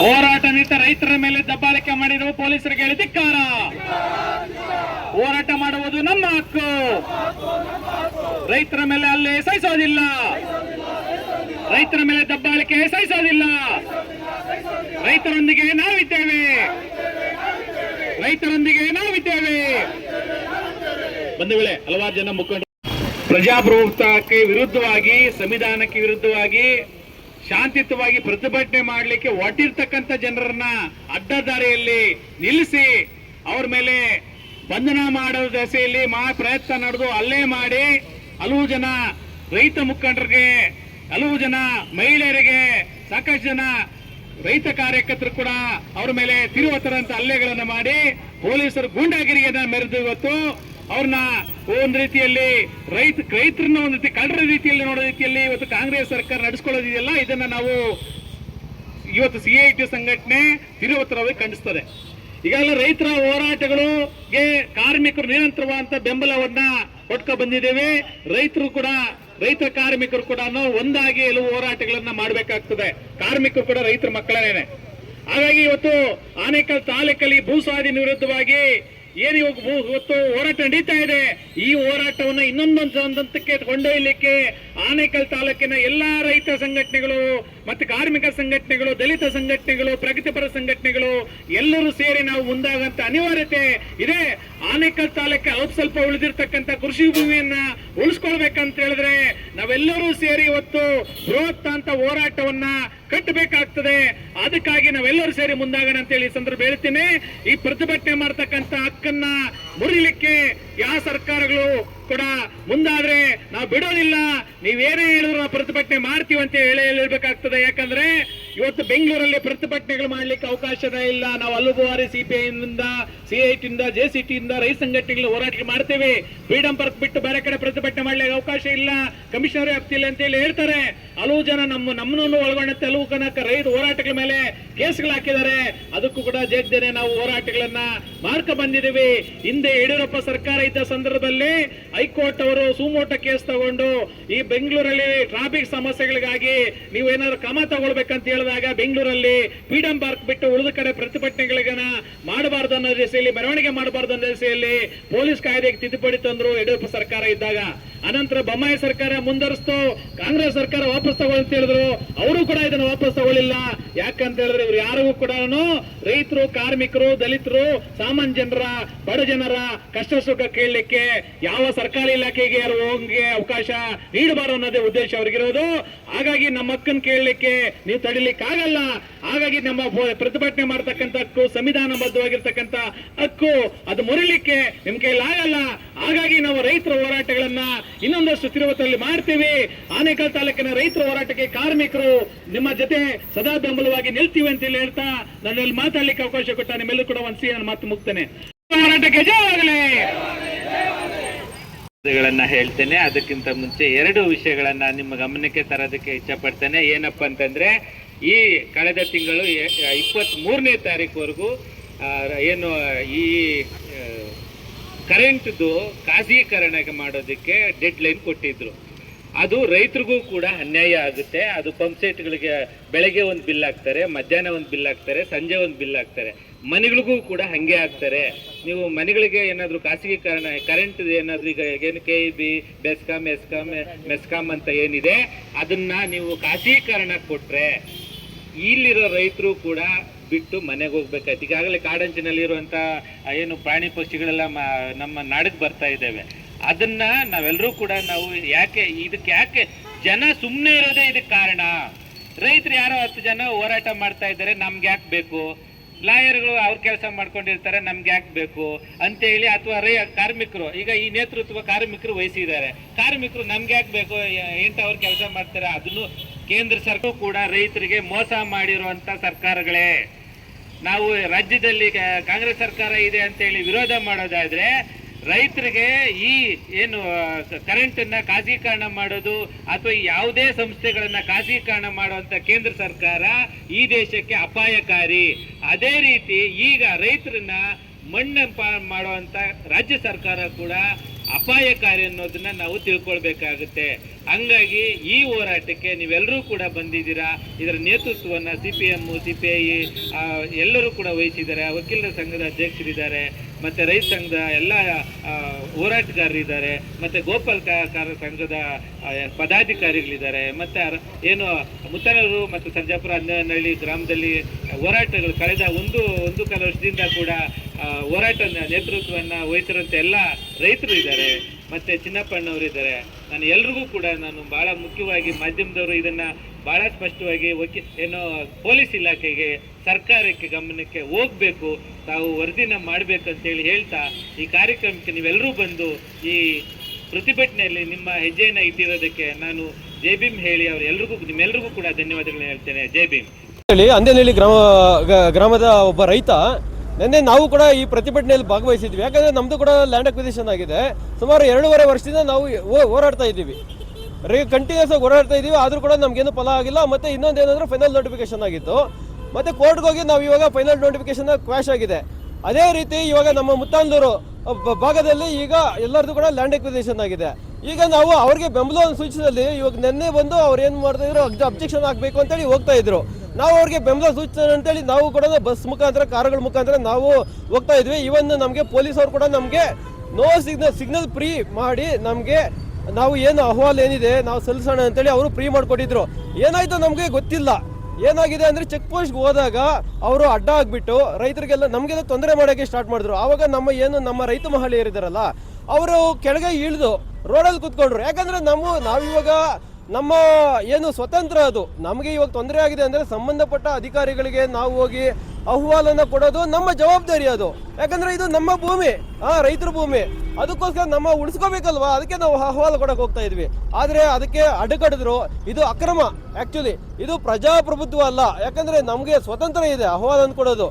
ಹೋರಾಟ ನಿರತ ರೈತರ ಮೇಲೆ ದಬ್ಬಾಳಿಕೆ ಮಾಡಿರುವ ಪೊಲೀಸರಿಗೆ ಧಿಕ್ಕಾರ. ಹೋರಾಟ ಮಾಡುವುದು ನಮ್ಮ ಹಕ್ಕು. ರೈತರ ಮೇಲೆ ಹಲ್ಲೆ ಸಹಿಸೋದಿಲ್ಲ. ರೈತರ ಮೇಲೆ ದಬ್ಬಾಳಿಕೆ ಸಹಿಸೋದಿಲ್ಲ. ರೈತರೊಂದಿಗೆ ನಾವಿದ್ದೇವೆ. ರೈತರೊಂದಿಗೆ ನಾವಿದ್ದೇವೆ. ಬಂಧುಗಳೇ, ಹಲವಾರು ಜನ ಮುಖಂಡರು ಪ್ರಜಾಪ್ರಭುತ್ವಕ್ಕೆ ವಿರುದ್ಧವಾಗಿ, ಸಂವಿಧಾನಕ್ಕೆ ವಿರುದ್ಧವಾಗಿ ಶಾಂತಿಯುತವಾಗಿ ಪ್ರತಿಭಟನೆ ಮಾಡಲಿಕ್ಕೆ ಹೊರಟಿರ್ತಕ್ಕಂಥ ಜನರನ್ನ ಅಡ್ಡದಾರಿಯಲ್ಲಿ ನಿಲ್ಲಿಸಿ ಅವ್ರ ಮೇಲೆ ಬಂಧನ ಮಾಡೋ ದೆಸೆಯಲ್ಲಿ ಪ್ರಯತ್ನ ನಡೆದು ಹಲ್ಲೆ ಮಾಡಿ ಹಲವು ಜನ ರೈತ ಮುಖಂಡರಿಗೆ, ಹಲವು ಜನ ಮಹಿಳೆಯರಿಗೆ, ಸಾಕಷ್ಟು ಜನ ರೈತ ಕಾರ್ಯಕರ್ತರು ಕೂಡ ಅವ್ರ ಮೇಲೆ ತಿರುವತರಂತ ಹಲ್ಲೆಗಳನ್ನು ಮಾಡಿ ಪೊಲೀಸರು ಗೂಂಡಾಗಿರಿಯನ್ನ ಮೆರೆದು ಇವತ್ತು ಅವ್ರನ್ನ ಒಂದು ರೀತಿಯಲ್ಲಿ ರೈತರನ್ನ ಒಂದು ರೀತಿ ಕಳ್ಳರ ರೀತಿಯಲ್ಲಿ ನೋಡೋ ರೀತಿಯಲ್ಲಿ ಇವತ್ತು ಕಾಂಗ್ರೆಸ್ ಸರ್ಕಾರ ನಡೆಸ್ಕೊಳ್ಳೋದಿದೆಯಲ್ಲ, ಇದನ್ನ ನಾವು ಇವತ್ತು CIT ಸಂಘಟನೆ ತಿರುವತರವಾಗಿ ಖಂಡಿಸ್ತದೆ. ಈಗಾಗಲೇ ರೈತರ ಹೋರಾಟಗಳಿಗೆ ಕಾರ್ಮಿಕರು ನಿರಂತರವಾದಂತ ಬೆಂಬಲವನ್ನ ಕೊಟ್ಕೊ ಬಂದಿದ್ದೇವೆ. ರೈತರು ಕೂಡ, ರೈತ ಕಾರ್ಮಿಕರು ಕೂಡ ಒಂದಾಗಿ ಎಲ್ಲೂ ಹೋರಾಟಗಳನ್ನ ಮಾಡಬೇಕಾಗ್ತದೆ. ಕಾರ್ಮಿಕರು ಕೂಡ ರೈತರ ಮಕ್ಕಳೇನೆ. ಹಾಗಾಗಿ ಇವತ್ತು ಆನೇಕಲ್ ತಾಲೂಕಲ್ಲಿ ಭೂ ಸ್ವಾಧೀನ ವಿರುದ್ಧವಾಗಿ ಏನು ಇವತ್ತು ಹೋರಾಟ ನಡೀತಾ ಇದೆ, ಈ ಹೋರಾಟವನ್ನು ಇನ್ನೊಂದೊಂದು ಹಂತಕ್ಕೆ ಕೊಂಡೊಯ್ಯಲಿಕ್ಕೆ ಆನೇಕಲ್ ತಾಲೂಕಿನ ಎಲ್ಲಾ ರೈತ ಸಂಘಟನೆಗಳು ಮತ್ತು ಕಾರ್ಮಿಕ ಸಂಘಟನೆಗಳು, ದಲಿತ ಸಂಘಟನೆಗಳು, ಪ್ರಗತಿಪರ ಸಂಘಟನೆಗಳು ಎಲ್ಲರೂ ಸೇರಿ ನಾವು ಮುಂದಾಗಂತ ಅನಿವಾರ್ಯತೆ ಇದೆ. ಆನೇಕಲ್ ತಾಲೂಕು ಅಲ್ಪ ಸ್ವಲ್ಪ ಉಳಿದಿರ್ತಕ್ಕಂಥ ಕೃಷಿ ಭೂಮಿಯನ್ನ ಉಳಿಸ್ಕೊಳ್ಬೇಕಂತ ಹೇಳಿದ್ರೆ ನಾವೆಲ್ಲರೂ ಸೇರಿ ಇವತ್ತು ಬೃಹತ್ ಅಂತ ಹೋರಾಟವನ್ನ ಕಟ್ಟಬೇಕಾಗ್ತದೆ. ಅದಕ್ಕಾಗಿ ನಾವೆಲ್ಲರೂ ಸೇರಿ ಮುಂದಾಗೋಣ ಅಂತ ಹೇಳಿ ಸಂದರ್ಭ ಹೇಳ್ತೀನಿ. ಈ ಪ್ರತಿಭಟನೆ ಮಾಡ್ತಕ್ಕಂಥ ಹಕ್ಕನ್ನ ಮುರಿಲಿಕ್ಕೆ ಯಾವ ಸರ್ಕಾರಗಳು ಕೂಡ ಮುಂದಾದ್ರೆ ನಾವು ಬಿಡೋದಿಲ್ಲ. ನೀವೇನೇ ಹೇಳಿದ್ರು ನಾವು ಪ್ರತಿಭಟನೆ ಮಾಡ್ತೀವಿ ಅಂತ ಹೇಳಿರ್ಬೇಕಾಗ್ತದೆ. ಯಾಕಂದ್ರೆ ಇವತ್ತು ಬೆಂಗಳೂರಲ್ಲಿ ಪ್ರತಿಭಟನೆಗಳು ಮಾಡ್ಲಿಕ್ಕೆ ಅವಕಾಶನೇ ಇಲ್ಲ. ನಾವು ಹಲವು ಬಾರಿ CPI ಇಂದ, CIT ಇಂದ, JCT ಇಂದ ರೈತ ಸಂಘಟನೆಗಳು ಹೋರಾಟ ಮಾಡ್ತೇವೆ. ಫ್ರೀಡಂ ಪಾರ್ಕ್ ಬಿಟ್ಟು ಬೇರೆ ಕಡೆ ಪ್ರತಿಭಟನೆ ಮಾಡ್ಲಿಕ್ಕೆ ಅವಕಾಶ ಇಲ್ಲ, ಕಮಿಷನರ್ ವ್ಯಾಪ್ತಿಯಲ್ಲಿ ಅಂತ ಹೇಳಿ ಹೇಳ್ತಾರೆ. ಹಲವು ಜನ ನಮ್ಮನ್ನು ಒಳಗೊಂಡಂತೆ ಹಲವು ರೈತ ಹೋರಾಟಗಳ ಮೇಲೆ ಕೇಸ್ಗಳು ಹಾಕಿದ್ದಾರೆ. ಅದಕ್ಕೂ ಕೂಡ ಜಗ್ದೇನೆ ನಾವು ಹೋರಾಟಗಳನ್ನ ಮಾಡ್ಕೊ ಬಂದಿದ್ದೀವಿ. ಹಿಂದೆ ಯಡಿಯೂರಪ್ಪ ಸರ್ಕಾರ ಇದ್ದ ಸಂದರ್ಭದಲ್ಲಿ ಹೈಕೋರ್ಟ್ ಅವರು ಸುಮೋಟೋ ಕೇಸ್ ತಗೊಂಡು ಈ ಬೆಂಗಳೂರಲ್ಲಿ ಟ್ರಾಫಿಕ್ ಸಮಸ್ಯೆಗಳಿಗಾಗಿ ನೀವೇನಾದ್ರು ಕ್ರಮ ತಗೊಳ್ಬೇಕಂತ ಹೇಳಿದಾಗ ಬೆಂಗಳೂರಲ್ಲಿ ಫ್ರೀಡಂ ಪಾರ್ಕ್ ಬಿಟ್ಟು ಉಳಿದ ಕಡೆ ಪ್ರತಿಭಟನೆಗಳಿಗನ ಮಾಡಬಾರ್ದು ಅನ್ನೋ ದಿಸೆಯಲ್ಲಿ, ಮೆರವಣಿಗೆ ಮಾಡಬಾರ್ದು ಅನ್ನೋ ದಿಸೆಯಲ್ಲಿ ಪೊಲೀಸ್ ಕಾಯ್ದೆಗೆ ತಿದ್ದುಪಡಿ ತಂದ್ರು ಯಡಿಯೂರಪ್ಪ ಸರ್ಕಾರ ಇದ್ದಾಗ. ಅನಂತರ ಬೊಮ್ಮಾಯಿ ಸರ್ಕಾರ ಮುಂದರಿಸ್ತು, ಕಾಂಗ್ರೆಸ್ ಸರ್ಕಾರ ವಾಪಸ್ ತಗೊಳ್ಳಿ ಅಂತ ಹೇಳಿದ್ರು. ಅವರು ಕೂಡ ಇದನ್ನು ವಾಪಸ್ ತಗೊಳ್ಳಿಲ್ಲ. ಯಾಕಂತ ಹೇಳಿದ್ರೆ ಇವ್ರು ಯಾರಿಗೂ ಕೂಡ ರೈತರು, ಕಾರ್ಮಿಕರು, ದಲಿತರು, ಸಾಮಾನ್ಯ ಜನರ, ಬಡ ಜನರ ಕಷ್ಟ ಸುಖ ಕೇಳಲಿಕ್ಕೆ ಯಾವ ಸರ್ಕಾರಿ ಇಲಾಖೆಗೆ ಯಾರು ಹೋಗಂಗೆ ಅವಕಾಶ ನೀಡಬಾರದು ಅನ್ನೋದೇ ಉದ್ದೇಶ ಅವ್ರಿಗಿರೋದು. ಹಾಗಾಗಿ ನಮ್ಮ ಹಕ್ಕನ್ನು ಕೇಳಲಿಕ್ಕೆ ನೀವು ತಡಿಲಿಕ್ಕೆ ಆಗಲ್ಲ. ಹಾಗಾಗಿ ನಮ್ಮ ಪ್ರತಿಭಟನೆ ಮಾಡ್ತಕ್ಕಂಥ ಹಕ್ಕು, ಸಂವಿಧಾನಬದ್ಧವಾಗಿರ್ತಕ್ಕಂಥ ಹಕ್ಕು, ಅದು ಮುರಿಲಿಕ್ಕೆ ನಿಮ್ ಕೈಲಿ ಆಗಲ್ಲ. ಹಾಗಾಗಿ ನಾವು ರೈತರ ಹೋರಾಟಗಳನ್ನ ಇನ್ನೊಂದಷ್ಟು ತಿರುವತಲ್ಲಿ ಮಾಡ್ತೀವಿ. ಆನೇಕಲ್ ತಾಲೂಕಿನ ರೈತರ ಹೋರಾಟಕ್ಕೆ ಕಾರ್ಮಿಕರು ನಿಮ್ಮ ಜೊತೆ ಸದಾ ಬೆಂಬಲವಾಗಿ ನಿಲ್ತೀವಿ ಅಂತ ಹೇಳಿ ಹೇಳ್ತಾ ನನ್ನಲ್ಲಿ ಮಾತಾಡ್ಲಿಕ್ಕೆ ಅವಕಾಶ ಕೊಟ್ಟ ನಿಮ್ಮೆಲ್ಲರೂ ಕೂಡ ಒಂದು ನಾನು ಮಾತು ಮುಗ್ತೇನೆ. ಹೋರಾಟಕ್ಕೆ ಜಯವಾಗಲಿ ಹೇಳ್ತೇನೆ. ಅದಕ್ಕಿಂತ ಮುಂಚೆ ಎರಡು ವಿಷಯಗಳನ್ನ ನಿಮ್ಮ ಗಮನಕ್ಕೆ ತರೋದಕ್ಕೆ ಇಚ್ಛಪಡ್ತೇನೆ. ಏನಪ್ಪ ಅಂತಂದ್ರೆ, ಈ ಕಳೆದ ತಿಂಗಳು 23ನೇ ತಾರೀಕುವರೆಗೂ ಏನು ಈ ಕರೆಂಟ್ದು ಖಾಸಗೀಕರಣ ಮಾಡೋದಕ್ಕೆ ಡೆಡ್ ಲೈನ್ ಕೊಟ್ಟಿದ್ರು. ಅದು ರೈತರಿಗೂ ಕೂಡ ಅನ್ಯಾಯ ಆಗುತ್ತೆ. ಅದು ಪಂಪ್ ಸೆಟ್ಗಳಿಗೆ ಬೆಳಗ್ಗೆ ಒಂದು ಬಿಲ್ ಹಾಕ್ತಾರೆ, ಮಧ್ಯಾಹ್ನ ಒಂದು ಬಿಲ್ ಹಾಕ್ತಾರೆ, ಸಂಜೆ ಒಂದು ಬಿಲ್ ಹಾಕ್ತಾರೆ. ಮನೆಗಳಿಗೂ ಕೂಡ ಹಂಗೆ ಆಗ್ತಾರೆ. ನೀವು ಮನೆಗಳಿಗೆ ಏನಾದರೂ ಖಾಸಗೀಕರಣ ಕರೆಂಟ್ ಏನಾದರೂ ಈಗ ಏನು KEB, ಮೆಸ್ಕಾಂ ಅಂತ ಏನಿದೆ ಅದನ್ನ ನೀವು ಖಾಸಗೀಕರಣ ಕೊಟ್ರೆ ಇಲ್ಲಿರೋ ರೈತರು ಕೂಡ ಬಿಟ್ಟು ಮನೆಗೆ ಹೋಗ್ಬೇಕಾಯ್ತು. ಈಗಾಗಲೇ ಕಾಡಂಚಿನಲ್ಲಿರುವಂಥ ಏನು ಪ್ರಾಣಿ ಪಕ್ಷಿಗಳೆಲ್ಲ ನಮ್ಮ ನಾಡಿಗೆ ಬರ್ತಾ ಇದ್ದೇವೆ. ಅದನ್ನ ನಾವೆಲ್ಲರೂ ಕೂಡ ನಾವು ಯಾಕೆ ಜನ ಸುಮ್ಮನೆ ಇರೋದೇ ಇದಕ್ಕೆ ಕಾರಣ. ರೈತರು ಯಾರೋ 10 ಜನ ಹೋರಾಟ ಮಾಡ್ತಾ ಇದ್ದಾರೆ, ನಮ್ಗೆ ಯಾಕೆ ಬೇಕು, ಲಾಯರ್ಗಳು ಅವ್ರ ಕೆಲಸ ಮಾಡ್ಕೊಂಡಿರ್ತಾರೆ, ನಮ್ಗೆ ಯಾಕೆ ಬೇಕು ಅಂತೇಳಿ, ಅಥವಾ ಕಾರ್ಮಿಕರು ಈಗ ಈ ನೇತೃತ್ವ ಕಾರ್ಮಿಕರು ವಹಿಸಿದ್ದಾರೆ, ಕಾರ್ಮಿಕರು ನಮ್ಗೆ ಯಾಕೆ ಬೇಕು, 8 ಅವರ್ ಕೆಲಸ ಮಾಡ್ತಾರೆ. ಅದನ್ನು ಕೇಂದ್ರ ಸರ್ಕಾರ ಕೂಡ ರೈತರಿಗೆ ಮೋಸ ಮಾಡಿರುವಂತ ಸರ್ಕಾರಗಳೇ. ನಾವು ರಾಜ್ಯದಲ್ಲಿ ಕಾಂಗ್ರೆಸ್ ಸರ್ಕಾರ ಇದೆ ಅಂತೇಳಿ ವಿರೋಧ ಮಾಡೋದಾದ್ರೆ ರೈತರಿಗೆ ಈ ಏನು ಕರೆಂಟನ್ನ ಖಾಸಗೀಕರಣ ಮಾಡೋದು ಅಥವಾ ಯಾವುದೇ ಸಂಸ್ಥೆಗಳನ್ನ ಖಾಸಗೀಕರಣ ಮಾಡುವಂತ ಕೇಂದ್ರ ಸರ್ಕಾರ ಈ ದೇಶಕ್ಕೆ ಅಪಾಯಕಾರಿ. ಅದೇ ರೀತಿ ಈಗ ರೈತರನ್ನ ಮಣ್ಣು ಮಾಡುವಂತ ರಾಜ್ಯ ಸರ್ಕಾರ ಕೂಡ ಅಪಾಯಕಾರಿ ಅನ್ನೋದನ್ನ ನಾವು ತಿಳ್ಕೊಳ್ಬೇಕಾಗುತ್ತೆ. ಹಂಗಾಗಿ ಈ ಹೋರಾಟಕ್ಕೆ ನೀವೆಲ್ಲರೂ ಕೂಡ ಬಂದಿದ್ದೀರಾ. ಇದರ ನೇತೃತ್ವವನ್ನು CPM, CPI ಎಲ್ಲರೂ ಕೂಡ ವಹಿಸಿದ್ದಾರೆ. ವಕೀಲರ ಸಂಘದ ಅಧ್ಯಕ್ಷರಿದ್ದಾರೆ, ಮತ್ತು ರೈತ ಸಂಘದ ಎಲ್ಲ ಹೋರಾಟಗಾರರಿದ್ದಾರೆ, ಮತ್ತು ಗೋಪಾಲಕಾರ ಸಂಘದ ಪದಾಧಿಕಾರಿಗಳಿದ್ದಾರೆ, ಮತ್ತು ಏನು ಮುತ್ತನೂರು ಮತ್ತು ಸರ್ಜಾಪುರ ಹನ್ನಹಳ್ಳಿ ಗ್ರಾಮದಲ್ಲಿ ಹೋರಾಟಗಳು ಕಳೆದ ಒಂದು ಕಾಲ ವರ್ಷದಿಂದ ಕೂಡ ಹೋರಾಟ ನೇತೃತ್ವವನ್ನು ವಹಿಸಿರುವಂಥ ಎಲ್ಲ ರೈತರು ಇದ್ದಾರೆ, ಮತ್ತು ಚಿನ್ನಪ್ಪಣ್ಣವರು ಇದ್ದಾರೆ. ನಾನು ಎಲ್ರಿಗೂ ಕೂಡ ನಾನು ಭಾಳ ಮುಖ್ಯವಾಗಿ ಮಾಧ್ಯಮದವರು ಇದನ್ನು ಭಾಳ ಸ್ಪಷ್ಟವಾಗಿ ಪೊಲೀಸ್ ಇಲಾಖೆಗೆ, ಸರ್ಕಾರಕ್ಕೆ ಗಮನಕ್ಕೆ ಹೋಗಬೇಕು, ತಾವು ವರದಿನ ಮಾಡಬೇಕಂತೇಳಿ ಹೇಳ್ತಾ ಈ ಕಾರ್ಯಕ್ರಮಕ್ಕೆ ನೀವೆಲ್ಲರೂ ಬಂದು ಈ ಪ್ರತಿಭಟನೆಯಲ್ಲಿ ನಿಮ್ಮ ಹೆಜ್ಜೆಯನ್ನು ಇಟ್ಟಿರೋದಕ್ಕೆ ನಾನು ಜೈ ಭೀಮ್ ಹೇಳಿ ನಿಮ್ಮೆಲ್ಲರಿಗೂ ಕೂಡ ಧನ್ಯವಾದಗಳನ್ನ ಹೇಳ್ತೇನೆ. ಜೈ ಭೀಮ್ ಹೇಳಿ. ಅಂದೇನಹಳ್ಳಿ ಗ್ರಾಮದ ಒಬ್ಬ ರೈತ ನಿನ್ನೆ ನಾವು ಕೂಡ ಈ ಪ್ರತಿಭಟನೆಯಲ್ಲಿ ಭಾಗವಹಿಸಿದ್ವಿ. ಯಾಕಂದರೆ ನಮ್ಮದು ಕೂಡ ಲ್ಯಾಂಡ್ ಅಕ್ವಿಸಿಷನ್ ಆಗಿದೆ. ಸುಮಾರು 2.5 ವರ್ಷದಿಂದ ನಾವು ಹೋರಾಡ್ತಾ ಇದ್ದೀವಿ, ಕಂಟಿನ್ಯೂಸ್ ಆಗಿ ಹೋರಾಡ್ತಾ ಇದ್ದೀವಿ. ಆದರೂ ಕೂಡ ನಮಗೇನು ಫಲ ಆಗಿಲ್ಲ. ಮತ್ತು ಇನ್ನೊಂದೇನೆಂದರೆ ಫೈನಲ್ ನೋಟಿಫಿಕೇಶನ್ ಆಗಿತ್ತು, ಮತ್ತು ಕೋರ್ಟ್ಗೆ ಹೋಗಿ ನಾವು ಇವಾಗ ಫೈನಲ್ ನೋಟಿಫಿಕೇಶನ್ ಕ್ವಾಶ್ ಆಗಿದೆ. ಅದೇ ರೀತಿ ಇವಾಗ ನಮ್ಮ ಮುತ್ತಾಂದೂರು ಭಾಗದಲ್ಲಿ ಈಗ ಎಲ್ಲರದು ಕೂಡ ಲ್ಯಾಂಡ್ ಅಕ್ವಿಸಿಷನ್ ಆಗಿದೆ. ಈಗ ನಾವು ಅವ್ರಿಗೆ ಬೆಂಬಲವನ್ನು ಸೂಚಿಸಿದಲ್ಲಿ ಇವಾಗ ನಿನ್ನೆ ಬಂದು ಅವ್ರು ಏನು ಮಾಡ್ತಾ ಇದ್ರು, ಅಬ್ಜೆಕ್ಷನ್ ಆಗಬೇಕು ಅಂತೇಳಿ ಹೋಗ್ತಾ ಇದ್ರು. ನಾವು ಅವ್ರಿಗೆ ಬೆಂಬಲ ಸೂಚಿಸೋಣ ಅಂತೇಳಿ ನಾವು ಕೂಡ ಬಸ್ ಮುಖಾಂತರ, ಕಾರುಗಳ ಮುಖಾಂತರ ನಾವು ಹೋಗ್ತಾ ಇದ್ವಿ. ಇವನ್ ನಮಗೆ ಪೊಲೀಸ್ ಅವರು ಕೂಡ ನಮಗೆ ನೋ ಸಿಗ್ನಲ್ ಫ್ರೀ ಮಾಡಿ ನಮಗೆ ನಾವು ಏನು ಅಹವಾಲು ಏನಿದೆ ನಾವು ಸಲ್ಲಿಸೋಣ ಅಂತೇಳಿ ಅವರು ಫ್ರೀ ಮಾಡಿಕೊಟ್ಟಿದ್ರು. ಏನಾಯ್ತು ನಮಗೆ ಗೊತ್ತಿಲ್ಲ. ಏನಾಗಿದೆ ಅಂದರೆ ಚೆಕ್ ಪೋಸ್ಟ್ಗೆ ಹೋದಾಗ ಅವರು ಅಡ್ಡ ಆಗಿಬಿಟ್ಟು ರೈತರಿಗೆಲ್ಲ ನಮಗೆಲ್ಲ ತೊಂದರೆ ಮಾಡೋಕ್ಕೆ ಸ್ಟಾರ್ಟ್ ಮಾಡಿದ್ರು. ಆವಾಗ ನಮ್ಮ ರೈತ ಮಹಿಳೆಯರಿದ್ದಾರಲ್ಲ ಅವರು ಕೆಳಗೆ ಇಳಿದು ರೋಡಲ್ಲಿ ಕೂತ್ಕೊಂಡ್ರು. ಯಾಕಂದರೆ ನಾವಿವಾಗ ನಮ್ಮ ಏನು ಸ್ವತಂತ್ರ, ಅದು ನಮಗೆ ಇವಾಗ ತೊಂದರೆ ಆಗಿದೆ ಅಂದರೆ ಸಂಬಂಧಪಟ್ಟ ಅಧಿಕಾರಿಗಳಿಗೆ ನಾವು ಹೋಗಿ ಅಹವಾಲನ್ನು ಕೊಡೋದು ನಮ್ಮ ಜವಾಬ್ದಾರಿ. ಅದು ಯಾಕಂದರೆ ಇದು ನಮ್ಮ ಭೂಮಿ, ರೈತರ ಭೂಮಿ, ಅದಕ್ಕೋಸ್ಕರ ನಮ್ಮ ಉಳಿಸ್ಕೋಬೇಕಲ್ವಾ, ಅದಕ್ಕೆ ನಾವು ಅಹವಾಲು ಕೊಡೋಕೆ ಹೋಗ್ತಾ ಇದ್ವಿ. ಆದರೆ ಅದಕ್ಕೆ ಅಡ್ಡಗಟ್ಟಿದ್ರು. ಇದು ಅಕ್ರಮ. ಆ್ಯಕ್ಚುಲಿ ಇದು ಪ್ರಜಾಪ್ರಭುತ್ವ ಅಲ್ಲ. ಯಾಕಂದರೆ ನಮಗೆ ಸ್ವತಂತ್ರ ಇದೆ ಅಹವಾಲನ್ನು ಕೊಡೋದು.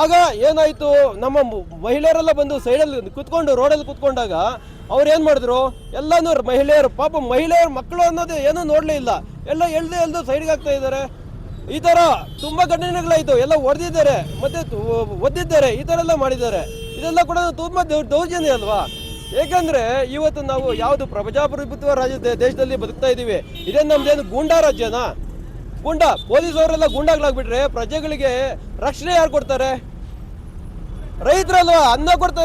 ಆಗ ಏನಾಯಿತು, ನಮ್ಮ ಮಹಿಳೆಯರೆಲ್ಲ ಬಂದು ಸೈಡಲ್ಲಿ ಕುತ್ಕೊಂಡು ರೋಡಲ್ಲಿ ಕುತ್ಕೊಂಡಾಗ ಅವ್ರು ಏನು ಮಾಡಿದ್ರು, ಎಲ್ಲನೂ ಮಹಿಳೆಯರು, ಪಾಪ ಮಹಿಳೆಯರು ಮಕ್ಕಳು ಅನ್ನೋದು ಏನೂ ನೋಡಲೇ ಇಲ್ಲ, ಎಲ್ಲ ಎಳ್ದು ಸೈಡ್ಗೆ ಆಗ್ತಾ ಇದ್ದಾರೆ. ಈ ಥರ ತುಂಬ ಘಟನೆಗಳಾಯಿತು. ಎಲ್ಲ ಹೊಡೆದಿದ್ದಾರೆ, ಮತ್ತೆ ಒದ್ದಿದ್ದಾರೆ, ಈ ಥರ ಎಲ್ಲ ಮಾಡಿದ್ದಾರೆ. ಇದೆಲ್ಲ ಕೂಡ ತುಂಬ ದೌರ್ಜನ್ಯ ಅಲ್ವಾ. ಏಕೆಂದರೆ ಇವತ್ತು ನಾವು ಯಾವುದು ಪ್ರಜಾಪ್ರಭುತ್ವ ದೇಶದಲ್ಲಿ ಬದುಕ್ತಾ ಇದ್ದೀವಿ. ಇದೇ ನಮ್ದೇನು ಗೂಂಡಾ ರಾಜ್ಯನಾ? ಗೂಂಡಾ ಪೊಲೀಸ್ ಅವರೆಲ್ಲ ಗೂಂಡಾಗಳಾಗ್ಬಿಟ್ರೆ ಪ್ರಜೆಗಳಿಗೆ ರಕ್ಷಣೆ ಯಾರು ಕೊಡ್ತಾರೆ? ರೈತರಲ್ವಾ ಅನ್ನ ಕೊಡ್ತಾ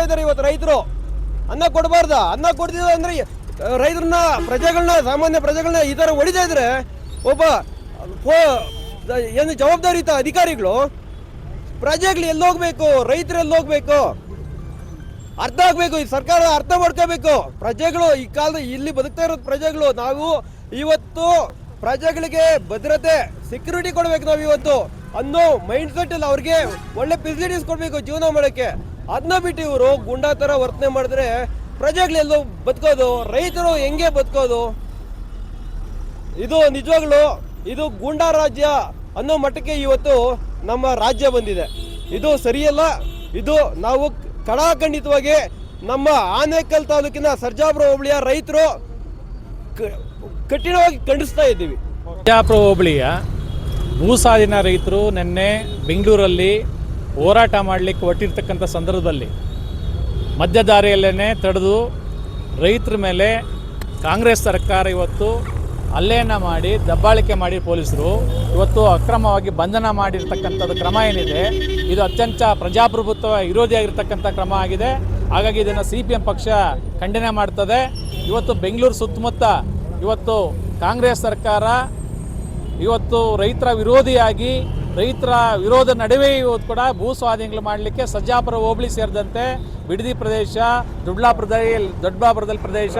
ಇದ್ದಾರೆ. ಇವತ್ತು ರೈತರು ಅನ್ನ ಕೊಡಬಾರ್ದ? ಅನ್ನ ಕೊಡ್ತಿದ್ರು ಅಂದ್ರೆ ರೈತರನ್ನ, ಸಾಮಾನ್ಯ ಪ್ರಜೆಗಳನ್ನ ಈ ಥರ ಹೊಡಿತಾ ಇದ್ರೆ ಒಬ್ಬ ಏನು ಜವಾಬ್ದಾರಿಯುತ ಅಧಿಕಾರಿಗಳು ಪ್ರಜೆಗಳು ಎಲ್ಲಿ ಹೋಗ್ಬೇಕು, ರೈತರು ಎಲ್ಲಿ ಹೋಗ್ಬೇಕು ಅರ್ಥ ಆಗ್ಬೇಕು. ಈ ಸರ್ಕಾರ ಅರ್ಥ ಮಾಡ್ಕೋಬೇಕು. ಪ್ರಜೆಗಳು ಈ ಕಾಲದ ಇಲ್ಲಿ ಬದುಕ್ತಾ ಇರೋದು ಪ್ರಜೆಗಳು. ನಾವು ಇವತ್ತು ಪ್ರಜೆಗಳಿಗೆ ಭದ್ರತೆ, ಸೆಕ್ಯೂರಿಟಿ ಕೊಡ್ಬೇಕು ನಾವು ಇವತ್ತು ಅನ್ನೋ ಮೈಂಡ್ ಸೆಟ್ ಅಲ್ಲಿ ಅವ್ರಿಗೆ ಒಳ್ಳೆ ಫೆಸಿಲಿಟೀಸ್ ಕೊಡ್ಬೇಕು ಜೀವನ ಮಾಡೋಕ್ಕೆ. ಅದನ್ನ ಬಿಟ್ಟು ಇವರು ಗುಂಡಾ ಥರ ವರ್ತನೆ ಮಾಡಿದ್ರೆ ಪ್ರಜೆಗಳೆಲ್ಲೋ ಬದುಕೋದು, ರೈತರು ಹೆಂಗೆ ಬದುಕೋದು? ಇದು ನಿಜವಾಗ್ಲು ಇದು ಗೂಂಡಾ ರಾಜ್ಯ ಅನ್ನೋ ಮಟ್ಟಕ್ಕೆ ಇವತ್ತು ನಮ್ಮ ರಾಜ್ಯ ಬಂದಿದೆ. ಇದು ಸರಿಯಲ್ಲ. ಇದು ನಾವು ಕಡಾಖಂಡಿತವಾಗಿ ನಮ್ಮ ಆನೇಕಲ್ ತಾಲೂಕಿನ ಸರ್ಜಾಪುರ ಹೋಬಳಿಯ ರೈತರು ಕಠಿಣವಾಗಿ ಖಂಡಿಸ್ತಾ ಇದ್ದೀವಿ. ಸರ್ಜಾಪುರ ಹೋಬಳಿಯ ಭೂಸಾದಿನ ರೈತರು ನಿನ್ನೆ ಬೆಂಗಳೂರಲ್ಲಿ ಹೋರಾಟ ಮಾಡಲಿಕ್ಕೆ ಹೊರಟಿರ್ತಕ್ಕಂಥ ಸಂದರ್ಭದಲ್ಲಿ ಮಧ್ಯದಾರಿಯಲ್ಲೇ ತಡೆದು ರೈತರ ಮೇಲೆ ಕಾಂಗ್ರೆಸ್ ಸರ್ಕಾರ ಇವತ್ತು ಹಲ್ಲೆಯನ್ನು ಮಾಡಿ ದಬ್ಬಾಳಿಕೆ ಮಾಡಿ ಪೊಲೀಸರು ಇವತ್ತು ಅಕ್ರಮವಾಗಿ ಬಂಧನ ಮಾಡಿರ್ತಕ್ಕಂಥದ್ದು ಕ್ರಮ ಏನಿದೆ ಇದು ಅತ್ಯಂತ ಪ್ರಜಾಪ್ರಭುತ್ವ ವಿರೋಧಿಯಾಗಿರ್ತಕ್ಕಂಥ ಕ್ರಮ ಆಗಿದೆ. ಹಾಗಾಗಿ ಇದನ್ನು CPM ಪಕ್ಷ ಖಂಡನೆ ಮಾಡ್ತದೆ. ಇವತ್ತು ಬೆಂಗಳೂರು ಸುತ್ತಮುತ್ತ ಇವತ್ತು ಕಾಂಗ್ರೆಸ್ ಸರ್ಕಾರ ಇವತ್ತು ರೈತರ ವಿರೋಧಿಯಾಗಿ, ರೈತರ ವಿರೋಧ ನಡುವೆ ಇವತ್ತು ಕೂಡ ಭೂ ಸ್ವಾಧೀನಗಳು ಮಾಡಲಿಕ್ಕೆ ಸರ್ಜಾಪುರ ಹೋಬಳಿ ಸೇರಿದಂತೆ ಬಿಡದಿ ಪ್ರದೇಶ, ದೊಡ್ಡಬಳ್ಳಾಪುರದಲ್ಲಿ ಪ್ರದೇಶ,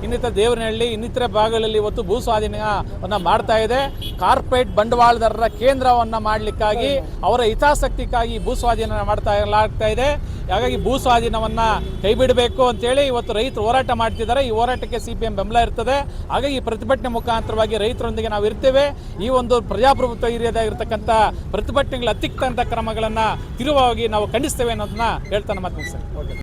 ಇನ್ನಿತರ ದೇವನಹಳ್ಳಿ, ಇನ್ನಿತರ ಭಾಗಗಳಲ್ಲಿ ಇವತ್ತು ಭೂ ಸ್ವಾಧೀನವನ್ನು ಮಾಡ್ತಾ ಇದೆ. ಕಾರ್ಪೊರೇಟ್ ಬಂಡವಾಳದಾರರ ಕೇಂದ್ರವನ್ನು ಮಾಡಲಿಕ್ಕಾಗಿ, ಅವರ ಹಿತಾಸಕ್ತಿಗಾಗಿ ಭೂ ಸ್ವಾಧೀನ ಮಾಡ್ತಾ ಇದೆ. ಹಾಗಾಗಿ ಭೂ ಸ್ವಾಧೀನವನ್ನು ಕೈ ಬಿಡಬೇಕು ಅಂತೇಳಿ ಇವತ್ತು ರೈತರು ಹೋರಾಟ ಮಾಡ್ತಿದ್ದಾರೆ. ಈ ಹೋರಾಟಕ್ಕೆ CPM ಬೆಂಬಲ ಇರ್ತದೆ. ಹಾಗಾಗಿ ಈ ಪ್ರತಿಭಟನೆ ಮುಖಾಂತರವಾಗಿ ರೈತರೊಂದಿಗೆ ನಾವು ಇರ್ತೇವೆ. ಈ ಒಂದು ಪ್ರಜಾಪ್ರಭುತ್ವ ಹಿರಿಯದಾಗಿರ್ತಕ್ಕಂಥ ಪ್ರತಿಭಟನೆಗಳ ಅತ್ಯುತ್ತಮ ಕ್ರಮಗಳನ್ನು ತಿರುವಾಗಿ ನಾವು ಖಂಡಿಸ್ತೇವೆ ಅನ್ನೋದನ್ನ ಹೇಳ್ತಾನೆ ಮಾತು ಮುಗಿಸ್ತೇನೆ.